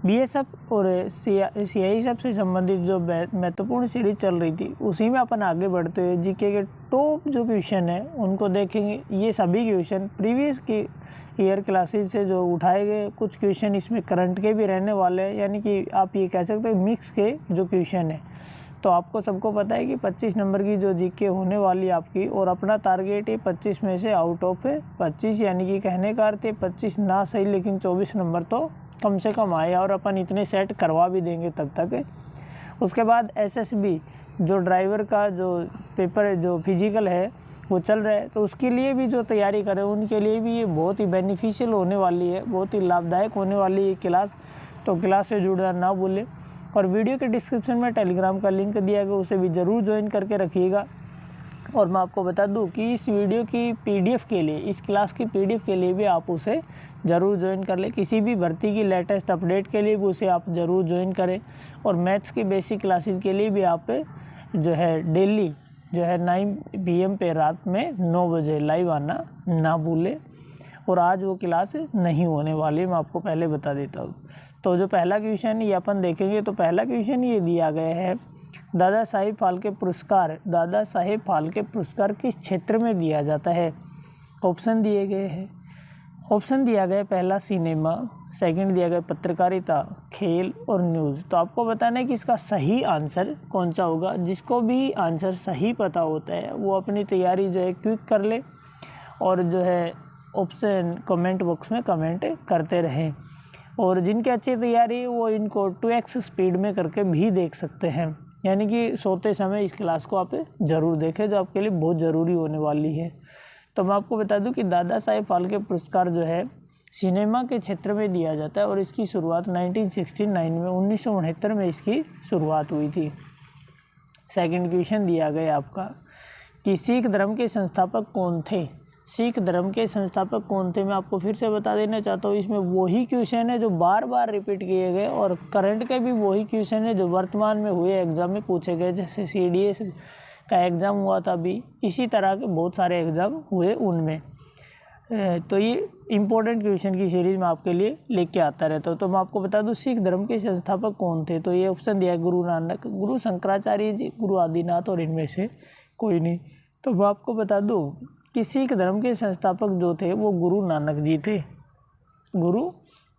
BSF और CISF से संबंधित जो महत्वपूर्ण सीरीज चल रही थी उसी में अपन आगे बढ़ते हुए जीके के टॉप जो क्वेश्चन है उनको देखेंगे। ये सभी क्वेश्चन प्रीवियस की ईयर क्लासेस से जो उठाए गए, कुछ क्वेश्चन इसमें करंट के भी रहने वाले हैं, यानी कि आप ये कह सकते हो मिक्स के जो क्वेश्चन है। तो आपको सबको पता है कि 25 नंबर की जो जीके होने वाली आपकी, और अपना टारगेट है 25 में से आउट ऑफ 25, यानी कि कहने का अर्थ है 25 ना सही लेकिन 24 नंबर तो कम से कम आए, और अपन इतने सेट करवा भी देंगे तब तक। उसके बाद एसएसबी जो ड्राइवर का जो पेपर जो फिजिकल है वो चल रहा है, तो उसके लिए भी जो तैयारी करें उनके लिए भी ये बहुत ही बेनिफिशियल होने वाली है, बहुत ही लाभदायक होने वाली है क्लास। तो क्लास से जुड़ना ना भूलें, और वीडियो के डिस्क्रिप्शन में टेलीग्राम का लिंक दिया गया, उसे भी ज़रूर ज्वाइन करके रखिएगा। और मैं आपको बता दूं कि इस वीडियो की पीडीएफ के लिए, इस क्लास की पीडीएफ के लिए भी आप उसे ज़रूर ज्वाइन कर लें। किसी भी भर्ती की लेटेस्ट अपडेट के लिए भी उसे आप ज़रूर ज्वाइन करें। और मैथ्स की बेसिक क्लासेस के लिए भी आप जो है डेली जो है 9 PM पे रात में 9 बजे लाइव आना ना भूलें। और आज वो क्लास नहीं होने वाली, मैं आपको पहले बता देता हूँ। तो जो पहला क्वेश्चन ये अपन देखेंगे, तो पहला क्वेश्चन ये दिया गया है, दादा साहेब फाल्के पुरस्कार, दादा साहेब फाल्के पुरस्कार किस क्षेत्र में दिया जाता है? ऑप्शन दिए गए हैं। ऑप्शन दिया गया पहला सिनेमा, सेकंड दिया गया पत्रकारिता, खेल और न्यूज़। तो आपको बताना है कि इसका सही आंसर कौन सा होगा। जिसको भी आंसर सही पता होता है वो अपनी तैयारी जो है क्विक कर ले, और जो है ऑप्शन कमेंट बॉक्स में कमेंट करते रहें। और जिनकी अच्छी तैयारी है वो इनको 2x स्पीड में करके भी देख सकते हैं, यानी कि सोते समय इस क्लास को आप ज़रूर देखें, जो आपके लिए बहुत ज़रूरी होने वाली है। तो मैं आपको बता दूं कि दादा साहेब फाल्के पुरस्कार जो है सिनेमा के क्षेत्र में दिया जाता है, और इसकी शुरुआत 1969 में 1969 में इसकी शुरुआत हुई थी। सेकंड क्वेश्चन दिया गया आपका कि सिख धर्म के संस्थापक कौन थे? सिख धर्म के संस्थापक कौन थे, मैं आपको फिर से बता देना चाहता हूँ। इसमें वही क्वेश्चन है जो बार बार रिपीट किए गए, और करंट के भी वही क्वेश्चन है जो वर्तमान में हुए एग्जाम में पूछे गए। जैसे CDS का एग्ज़ाम हुआ था अभी, इसी तरह के बहुत सारे एग्ज़ाम हुए उनमें। तो ये इम्पोर्टेंट क्वेश्चन की सीरीज में आपके लिए लेके आता रहता हूँ। तो मैं आपको बता दूँ सिख धर्म के संस्थापक कौन थे, तो ये ऑप्शन दिया है गुरु नानक, गुरु शंकराचार्य जी, गुरु आदिनाथ, और इनमें से कोई नहीं। तो मैं आपको बता दूँ कि सिख धर्म के संस्थापक जो थे वो गुरु नानक जी थे, गुरु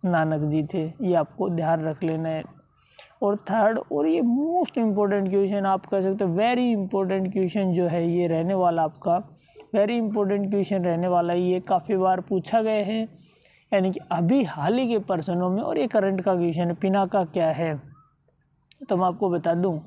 नानक जी थे, ये आपको ध्यान रख लेना है। और थर्ड, और ये मोस्ट इम्पोर्टेंट क्वेश्चन आप कह सकते हो, वेरी इंपॉर्टेंट क्वेश्चन जो है ये रहने वाला आपका, वेरी इंपॉर्टेंट क्वेश्चन रहने वाला है। ये काफ़ी बार पूछा गया है, यानी कि अभी हाल ही के प्रश्नों में, और ये करंट का क्वेश्चन है। पिनाका क्या है? तो मैं आपको बता दूं,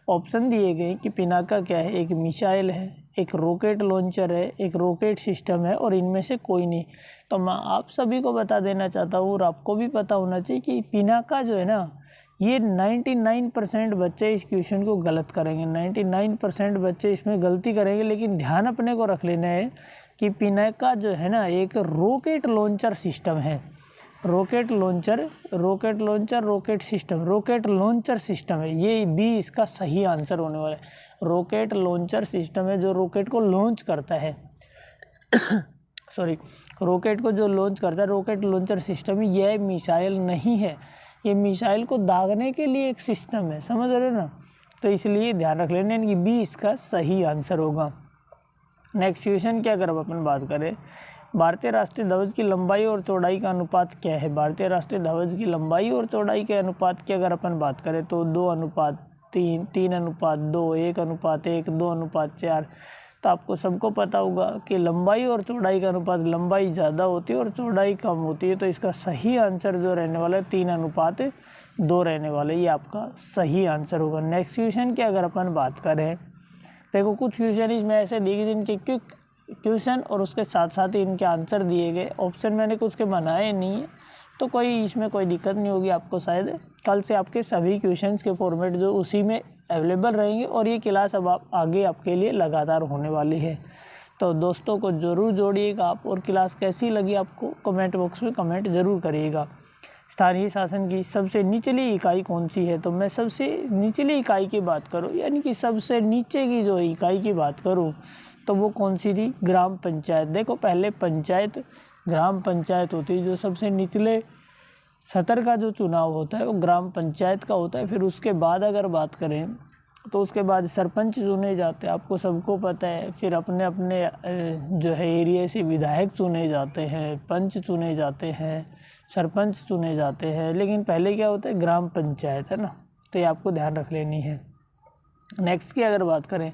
ऑप्शन दिए गए कि पिनाका क्या है। एक मिसाइल है, एक रॉकेट लॉन्चर है, एक रॉकेट सिस्टम है, और इनमें से कोई नहीं। तो मैं आप सभी को बता देना चाहता हूँ, और आपको भी पता होना चाहिए कि पिनाका जो है ना, ये 99% बच्चे इस क्वेश्चन को गलत करेंगे, 99% बच्चे इसमें गलती करेंगे। लेकिन ध्यान अपने को रख लेना है कि पिनाका जो है ना एक रॉकेट लॉन्चर सिस्टम है। Rocket launcher, rocket launcher, rocket system, rocket launcher system है, ये भी इसका सही आंसर होने वाला है। रॉकेट लॉन्चर सिस्टम है जो रॉकेट को लॉन्च करता है सॉरी, रॉकेट को जो लॉन्च करता है, रॉकेट लॉन्चर सिस्टम। यह मिसाइल नहीं है, ये मिसाइल को दागने के लिए एक सिस्टम है, समझ रहे हो ना। तो इसलिए ध्यान रख लेना कि बी इसका सही आंसर होगा। नेक्स्ट क्वेश्चन की अगर अपन बात करें, भारतीय राष्ट्रीय ध्वज की लंबाई और चौड़ाई का अनुपात क्या है? भारतीय राष्ट्रीय ध्वज की लंबाई और चौड़ाई के अनुपात की अगर अपन बात करें तो 2:3, 3:2, 1:1, 2:4। तो आपको सबको पता होगा कि लंबाई और चौड़ाई का अनुपात, लंबाई ज़्यादा होती है और चौड़ाई कम होती है। तो इसका सही आंसर जो रहने वाला है 3:2 रहने वाला है, ये आपका सही आंसर होगा। नेक्स्ट क्वेश्चन की अगर अपन बात करें, देखो कुछ क्वेश्चन इसमें ऐसे दिए जिनके क्विक क्वेश्चन और उसके साथ साथ ही इनके आंसर दिए गए। ऑप्शन मैंने कुछ के बनाए नहीं है, तो कोई इसमें कोई दिक्कत नहीं होगी आपको। शायद कल से आपके सभी क्वेश्चंस के फॉर्मेट जो उसी में अवेलेबल रहेंगे, और ये क्लास अब आप आगे आपके लिए लगातार होने वाली है। तो दोस्तों को ज़रूर जोड़िएगा आप, और क्लास कैसी लगी आपको कमेंट बॉक्स में कमेंट ज़रूर करिएगा। स्थानीय शासन की सबसे निचली इकाई कौन सी है? तो मैं सबसे निचली इकाई की बात करूँ, यानी कि सबसे नीचे की जो इकाई की बात करूँ, तो वो कौन सी थी? ग्राम पंचायत। देखो पहले पंचायत, ग्राम पंचायत होती है जो सबसे निचले सतर का जो चुनाव होता है वो ग्राम पंचायत का होता है। फिर उसके बाद अगर बात करें तो उसके बाद सरपंच चुने जाते हैं, आपको सबको पता है। फिर अपने अपने जो है एरिया से विधायक चुने जाते हैं, पंच चुने जाते हैं, सरपंच चुने जाते हैं। लेकिन पहले क्या होता है, ग्राम पंचायत, है ना। तो ये आपको ध्यान रख लेनी है। नेक्स्ट की अगर बात करें,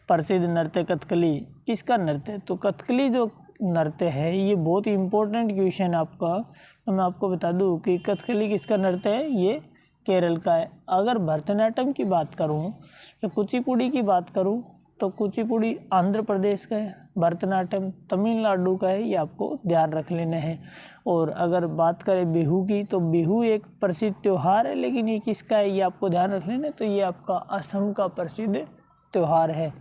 प्रसिद्ध नृत्य कथकली किसका नृत्य है? तो कथकली जो नृत्य है ये बहुत ही इम्पोर्टेंट क्वेश्चन है आपका। तो मैं आपको बता दूं कि कथकली किसका नृत्य है, ये केरल का है। अगर भरतनाट्यम की बात करूं या कुचिपुड़ी की बात करूं तो कुचिपुड़ी आंध्र प्रदेश का है, भरतनाट्यम तमिलनाडु का है। ये आपको ध्यान रख लेना है। और अगर बात करें बिहू की, तो बिहू एक प्रसिद्ध त्यौहार है, लेकिन ये किसका है ये आपको ध्यान रख लेना। तो ये आपका असम का प्रसिद्ध त्यौहार है।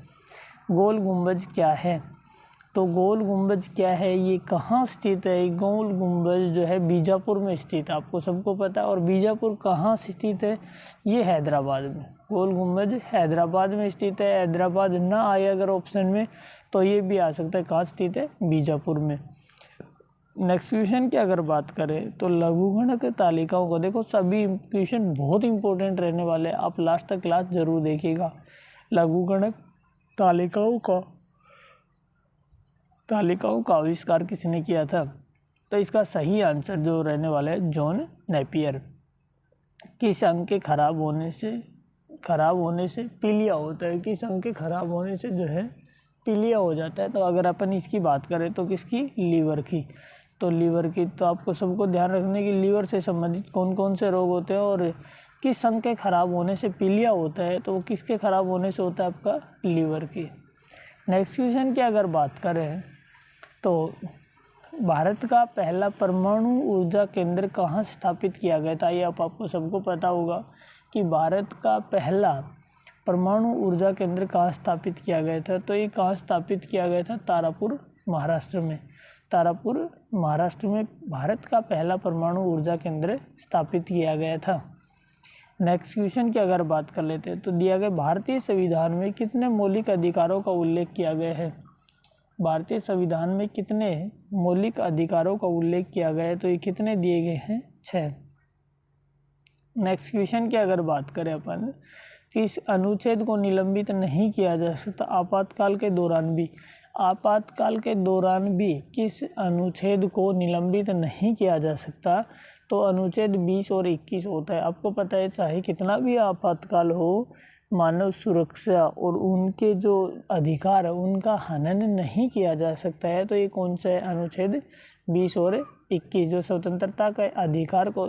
गोल गुंबज क्या है? तो गोल गुंबज क्या है, ये कहाँ स्थित है? गोल गुंबज जो है बीजापुर में स्थित है, आपको सबको पता है। और बीजापुर कहाँ स्थित है? ये हैदराबाद में। गोल गुंबज हैदराबाद में स्थित है। हैदराबाद ना आए अगर ऑप्शन में तो ये भी आ सकता है, कहाँ स्थित है? बीजापुर में। नेक्स्ट क्वेश्चन की अगर बात करें तो लघुगणक तालिकाओं का, देखो सभी क्वेश्चन बहुत इंपॉर्टेंट रहने वाले, आप लास्ट तक क्लास जरूर देखिएगा। लघुगणक तालिकाओं का आविष्कार किसने किया था? तो इसका सही आंसर जो रहने वाला है जॉन नेपियर। किस अंग के खराब होने से पीलिया होता है? किस अंग के खराब होने से जो है पीलिया हो जाता है? तो अगर अपन इसकी बात करें तो किसकी? लीवर की। तो लीवर की, तो आपको सबको ध्यान रखने की लीवर से संबंधित कौन कौन से रोग होते हैं और किस अंग के खराब होने से पीलिया होता है, तो वो किसके खराब होने से होता है? आपका लीवर की। नेक्स्ट क्वेश्चन की अगर बात करें तो भारत का पहला परमाणु ऊर्जा केंद्र कहाँ स्थापित किया गया था? ये आपको सबको पता होगा कि भारत का पहला परमाणु ऊर्जा केंद्र कहाँ स्थापित किया गया था। तो ये कहाँ स्थापित किया गया था? तारापुर महाराष्ट्र में। तारापुर महाराष्ट्र में भारत का पहला परमाणु ऊर्जा केंद्र स्थापित किया गया था। नेक्स्ट क्वेश्चन की अगर बात कर लेते हैं तो दिया गया भारतीय संविधान में कितने मौलिक अधिकारों का उल्लेख किया गया है? भारतीय संविधान में कितने मौलिक अधिकारों का उल्लेख किया गया है? तो ये कितने दिए गए हैं? 6। नेक्स्ट क्वेश्चन की अगर बात करें अपन, तो इस अनुच्छेद को निलंबित नहीं किया जा सकता आपातकाल के दौरान भी। आपातकाल के दौरान भी किस अनुच्छेद को निलंबित नहीं किया जा सकता? तो अनुच्छेद 20 और 21 होता है। आपको पता है चाहे कितना भी आपातकाल हो, मानव सुरक्षा और उनके जो अधिकार है उनका हनन नहीं किया जा सकता है। तो ये कौन सा है? अनुच्छेद 20 और 21 जो स्वतंत्रता के अधिकार को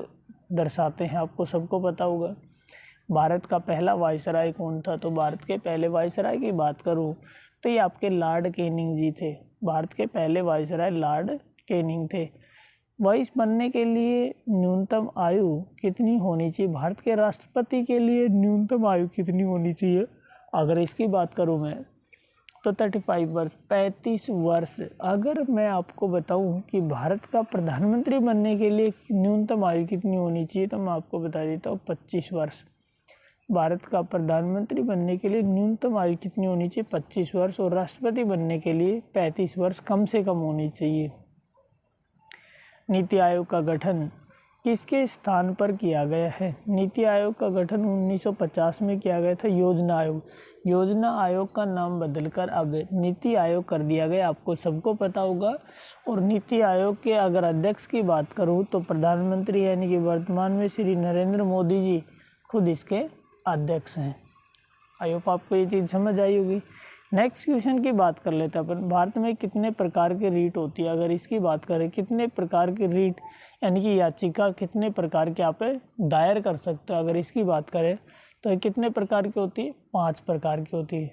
दर्शाते हैं, आपको सबको पता होगा। भारत का पहला वायसराय कौन था? तो भारत के पहले वायसराय की बात करूँ तो ये आपके लॉर्ड कैनिंग जी थे। भारत के पहले वायसराय लॉर्ड कैनिंग थे। वाइस बनने के लिए न्यूनतम आयु कितनी होनी चाहिए? भारत के राष्ट्रपति के लिए न्यूनतम आयु कितनी होनी चाहिए? अगर इसकी बात करूं मैं तो 35 वर्ष, 35 वर्ष। अगर मैं आपको बताऊं कि भारत का प्रधानमंत्री बनने के लिए न्यूनतम आयु कितनी होनी चाहिए, तो मैं आपको बता देता हूँ 25 वर्ष। भारत का प्रधानमंत्री बनने के लिए न्यूनतम आयु कितनी होनी चाहिए? 25 वर्ष। और राष्ट्रपति बनने के लिए 35 वर्ष कम से कम होनी चाहिए। नीति आयोग का गठन किसके स्थान पर किया गया है? नीति आयोग का गठन 1950 में किया गया था। योजना आयोग, योजना आयोग का नाम बदलकर अब नीति आयोग कर दिया गया, आपको सबको पता होगा। और नीति आयोग के अगर अध्यक्ष की बात करूं तो प्रधानमंत्री यानी कि वर्तमान में श्री नरेंद्र मोदी जी खुद इसके अध्यक्ष हैं। आई होप आपको ये चीज़ समझ आई होगी। नेक्स्ट क्वेश्चन की बात कर लेते हैं अपन, भारत में कितने प्रकार के रीट होती है? अगर इसकी बात करें कितने प्रकार के रीट यानी कि याचिका कितने प्रकार के आप दायर कर सकते हो, अगर इसकी बात करें तो कितने प्रकार की होती है? 5 प्रकार की होती है।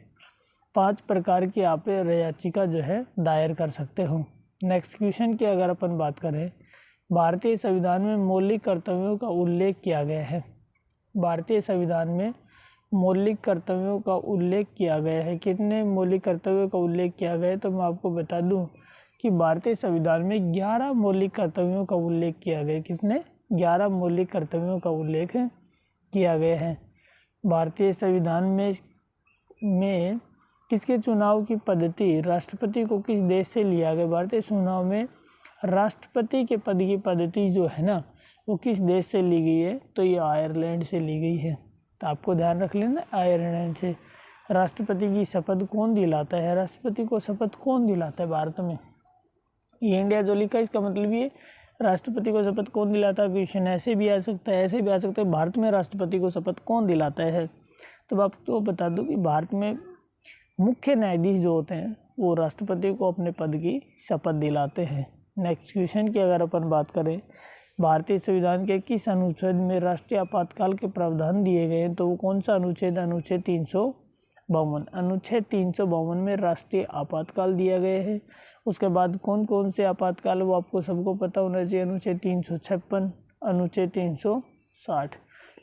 5 प्रकार की आप याचिका जो है दायर कर सकते हो। नेक्स्ट क्वेश्चन की अगर अपन बात करें, भारतीय संविधान में मौलिक कर्तव्यों का उल्लेख किया गया है। भारतीय संविधान में मौलिक कर्तव्यों का उल्लेख किया गया है। कितने मौलिक कर्तव्यों का उल्लेख किया गया है? तो मैं आपको बता दूं कि भारतीय संविधान में 11 मौलिक कर्तव्यों का उल्लेख किया गया है। कितने? 11 मौलिक कर्तव्यों का उल्लेख किया गया है। भारतीय संविधान में किसके चुनाव की पद्धति, राष्ट्रपति को किस देश से लिया गया? भारतीय चुनाव में राष्ट्रपति के पद की पद्धति जो है ना वो किस देश से ली गई है, तो ये आयरलैंड से ली गई है। तो आपको ध्यान रख लेना, आयरलैंड से। राष्ट्रपति की शपथ कौन दिलाता है, राष्ट्रपति को शपथ कौन दिलाता है भारत में? ये इंडिया जो लिखा है इसका मतलब ये राष्ट्रपति को शपथ कौन दिलाता है। क्वेश्चन ऐसे भी आ सकता है, ऐसे भी आ सकता है, भारत में राष्ट्रपति को शपथ कौन दिलाता है। तो आपको बता दूं कि भारत में मुख्य न्यायाधीश जो होते हैं वो राष्ट्रपति को अपने पद की शपथ दिलाते हैं। नेक्स्ट क्वेश्चन की अगर अपन बात करें, भारतीय संविधान के किस अनुच्छेद में राष्ट्रीय आपातकाल के प्रावधान दिए गए हैं, तो वो कौन सा अनुच्छेद? अनुच्छेद 352। अनुच्छेद 352 में राष्ट्रीय आपातकाल दिया गया है। उसके बाद कौन कौन से आपातकाल वो आपको सबको पता होना चाहिए। अनुच्छेद 356, अनुच्छेद 360,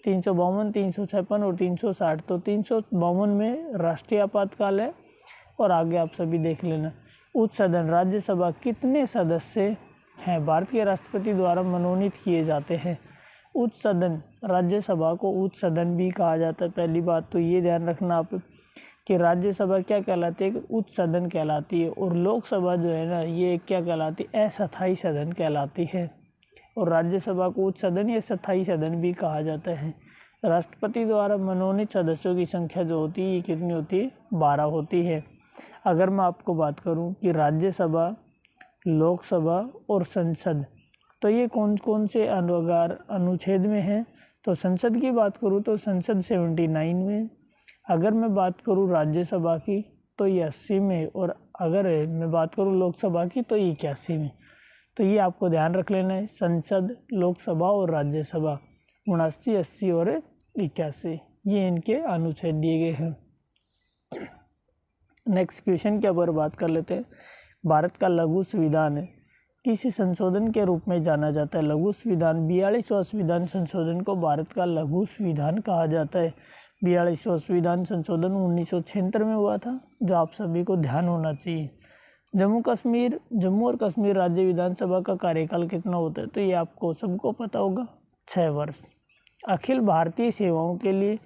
352, 356 और 360। तो 352 में राष्ट्रीय आपातकाल है। और आगे आप सभी देख लेना। उच्च सदन राज्यसभा कितने सदस्य हैं भारत के राष्ट्रपति द्वारा मनोनीत किए जाते हैं? उच्च सदन राज्यसभा को उच्च सदन भी कहा जाता है। पहली बात तो ये ध्यान रखना आप कि राज्यसभा क्या कहलाती है? कि उच्च सदन कहलाती है। और लोकसभा जो है ना, ये क्या कहलाती है? अस्थायी सदन कहलाती है। और राज्यसभा को उच्च सदन या स्थायी सदन भी कहा जाता है। राष्ट्रपति द्वारा मनोनीत सदस्यों की संख्या जो होती है ये कितनी होती है? 12 होती है। अगर मैं आपको बात करूं कि राज्यसभा, लोकसभा और संसद, तो ये कौन कौन से अनुच्छेद में हैं? तो संसद की बात करूं तो संसद 79 में। अगर मैं बात करूं राज्यसभा की तो ये 80 में। और अगर मैं बात करूं लोकसभा की तो ये 81 में। तो ये आपको ध्यान रख लेना है, संसद, लोकसभा और राज्यसभा 79, 80 और 81, ये इनके अनुच्छेद दिए गए हैं। नेक्स्ट क्वेश्चन के ऊपर बात कर लेते हैं। भारत का लघु संविधान किस संशोधन के रूप में जाना जाता है? लघु संविधान 42वां संविधान संशोधन को भारत का लघु संविधान कहा जाता है। 42वां संविधान संशोधन 1976 में हुआ था, जो आप सभी को ध्यान होना चाहिए। जम्मू और कश्मीर राज्य विधानसभा का कार्यकाल कितना होता है? तो ये आपको सबको पता होगा, 6 वर्ष। अखिल भारतीय सेवाओं के लिए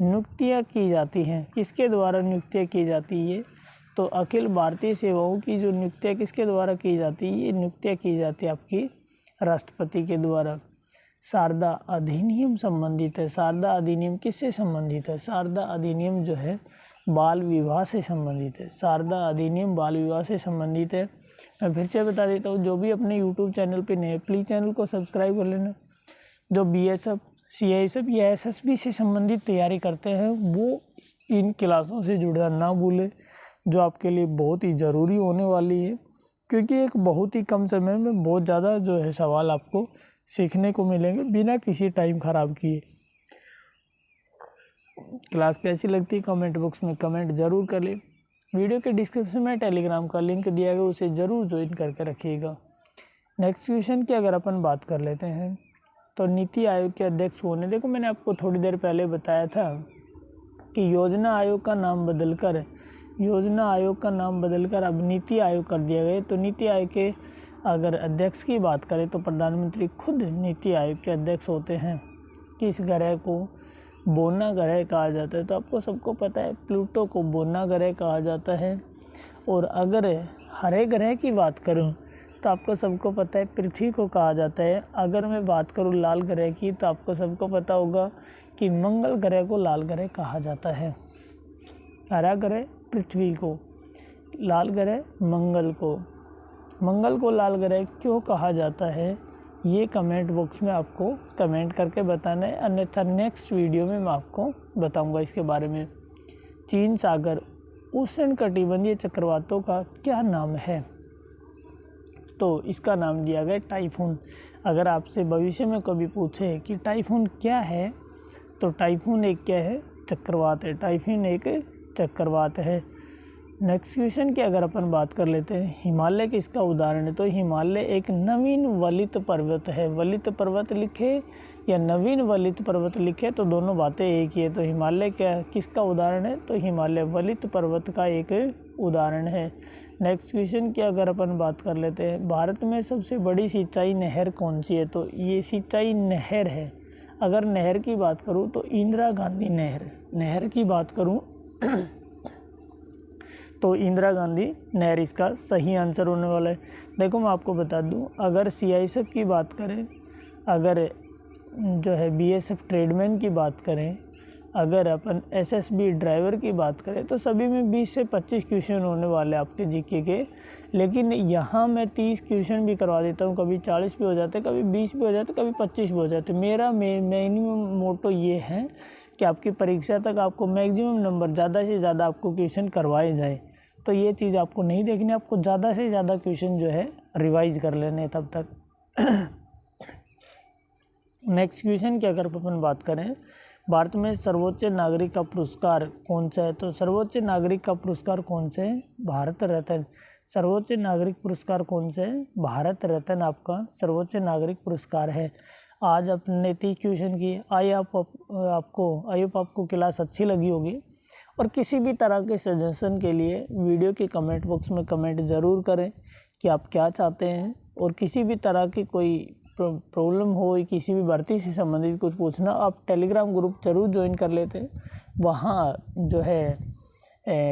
नियुक्तियाँ की जाती हैं, किसके द्वारा नियुक्तियाँ की जाती है? तो अखिल भारतीय सेवाओं की जो नियुक्तियाँ किसके द्वारा की जाती है? ये नियुक्तियाँ की जाती है आपकी राष्ट्रपति के द्वारा। शारदा अधिनियम संबंधित है। शारदा अधिनियम किससे संबंधित है? शारदा अधिनियम जो है बाल विवाह से संबंधित है। शारदा अधिनियम बाल विवाह से संबंधित है। मैं फिर से बता देता हूँ, जो भी अपने यूट्यूब चैनल पे नए, प्लीज़ चैनल को सब्सक्राइब कर लेना। जो BSF, CISF या SSB से संबंधित तैयारी करते हैं वो इन क्लासों से जुड़ना ना भूलें, जो आपके लिए बहुत ही ज़रूरी होने वाली है, क्योंकि एक बहुत ही कम समय में बहुत ज़्यादा जो है सवाल आपको सीखने को मिलेंगे बिना किसी टाइम ख़राब किए। क्लास कैसी लगती है कमेंट बॉक्स में कमेंट ज़रूर कर लें। वीडियो के डिस्क्रिप्शन में टेलीग्राम का लिंक दिया गया, उसे ज़रूर ज्वाइन करके रखिएगा। नेक्स्ट क्वेश्चन की अगर अपन बात कर लेते हैं तो नीति आयोग के अध्यक्ष होने, देखो मैंने आपको थोड़ी देर पहले बताया था कि योजना आयोग का नाम बदलकर अब नीति आयोग कर दिया गया। तो नीति आयोग के अगर अध्यक्ष की बात करें तो प्रधानमंत्री खुद नीति आयोग के अध्यक्ष होते हैं। किस ग्रह को बोना ग्रह कहा जाता है? तो आपको सबको पता है प्लूटो को बोना ग्रह कहा जाता है। और अगर हरे ग्रह की बात करूं तो आपको सबको पता है पृथ्वी को कहा जाता है। अगर मैं बात करूं लाल ग्रह की तो आपको सबको पता होगा कि मंगल ग्रह को लाल ग्रह कहा जाता है। हरा ग्रह पृथ्वी को, लाल ग्रह मंगल को लाल ग्रह क्यों कहा जाता है? ये कमेंट बॉक्स में आपको कमेंट करके बताना है, अन्यथा नेक्स्ट वीडियो में मैं आपको बताऊंगा इसके बारे में। चीन सागर उष्णकटिबंधीय चक्रवातों का क्या नाम है? तो इसका नाम दिया गया टाइफून। अगर आपसे भविष्य में कभी पूछे कि टाइफून क्या है, तो टाइफून एक क्या है? चक्रवात है। टाइफून एक चक्रवात है। नेक्स्ट क्वेश्चन की अगर अपन बात कर लेते हैं, हिमालय किसका उदाहरण है? तो हिमालय एक नवीन वलित पर्वत है। वलित पर्वत लिखे या नवीन वलित पर्वत लिखे तो दोनों बातें एक ही है। तो हिमालय क्या किसका उदाहरण है? तो हिमालय वलित पर्वत का एक उदाहरण है। नेक्स्ट क्वेश्चन की अगर अपन बात कर लेते हैं, भारत में सबसे बड़ी सिंचाई नहर कौन सी है? तो ये सिंचाई नहर है। अगर नहर की बात करूँ तो इंदिरा गांधी नहर की बात करूँ तो इंदिरा गांधी नहर इसका सही आंसर होने वाला है। देखो मैं आपको बता दूं, अगर CISF की बात करें, अगर जो है BSF ट्रेडमैन की बात करें, अगर अपन SSB ड्राइवर की बात करें तो सभी में 20 से 25 क्वेश्चन होने वाले आपके जीके के। लेकिन यहाँ मैं 30 क्वेश्चन भी करवा देता हूँ, कभी 40 भी हो जाते, कभी 20 भी हो जाते, कभी 25 भी हो जाते। मेरा मिनिमम मोटो ये है कि आपकी परीक्षा तक आपको मैक्सिमम नंबर ज़्यादा से ज़्यादा आपको क्वेश्चन करवाए जाए। तो ये चीज़ आपको नहीं देखनी, आपको ज़्यादा से ज़्यादा क्वेश्चन जो है रिवाइज कर लेने तब तक। नेक्स्ट क्वेश्चन की अगर अपन बात करें, भारत में सर्वोच्च नागरिक का पुरस्कार कौन सा है? तो सर्वोच्च नागरिक का पुरस्कार कौन सा है? भारत रत्न। सर्वोच्च नागरिक पुरस्कार कौन सा है? भारत रत्न आपका सर्वोच्च नागरिक पुरस्कार है। आज अपने 30 क्वेश्चन की। आई होप आपको क्लास अच्छी लगी होगी, और किसी भी तरह के सजेशन के लिए वीडियो के कमेंट बॉक्स में कमेंट ज़रूर करें कि आप क्या चाहते हैं। और किसी भी तरह की कोई प्रॉब्लम हो, किसी भी भर्ती से संबंधित कुछ पूछना, आप टेलीग्राम ग्रुप जरूर ज्वाइन कर लेते हैं। वहाँ जो है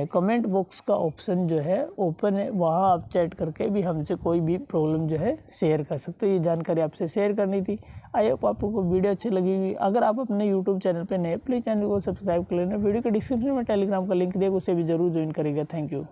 कमेंट बॉक्स का ऑप्शन जो है ओपन है, वहाँ आप चैट करके भी हमसे कोई भी प्रॉब्लम जो है शेयर कर सकते हो। ये जानकारी आपसे शेयर करनी थी। आई होप आपको वीडियो अच्छी लगी हुई। अगर आप अपने यूट्यूब चैनल पे नए, प्लीज़ चैनल को सब्सक्राइब कर लेना। वीडियो के डिस्क्रिप्शन में टेलीग्राम का लिंक दिया, उसे भी जरूर ज्वाइन करिएगा। Thank you.